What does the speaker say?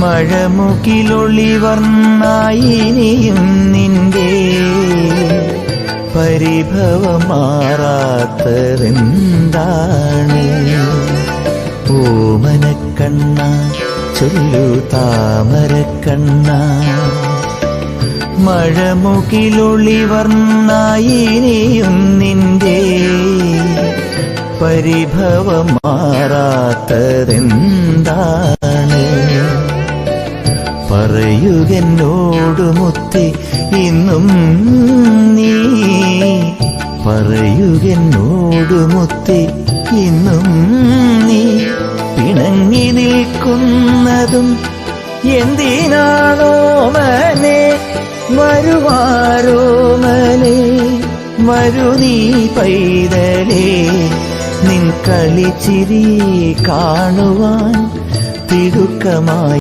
മഴമുകിലൊളിവർണ്ണായിനിയും നിന്റെ പരിഭവം മാറാത്തതെന്താണ്? ഓമനക്കണ്ണ ചൊല്ലു താമരക്കണ്ണ, മഴമുകിലൊളിവർണ്ണായിനിയും നിന്റെ പരിഭവം മാറാത്തതെന്താണ്? പറയുകെന്നോടു മുത്തി ഇന്നും നീ, പറയുകെന്നോടു മുത്തി ഇന്നും നീ പിണങ്ങി നിൽക്കുന്നതും എന്തിനാണോ മനെ? വരുവാരോ മനെ, വരു നീ പൈതലേ, നിൻ കളിച്ചിരി കാണുവാൻ തിടുക്കമായി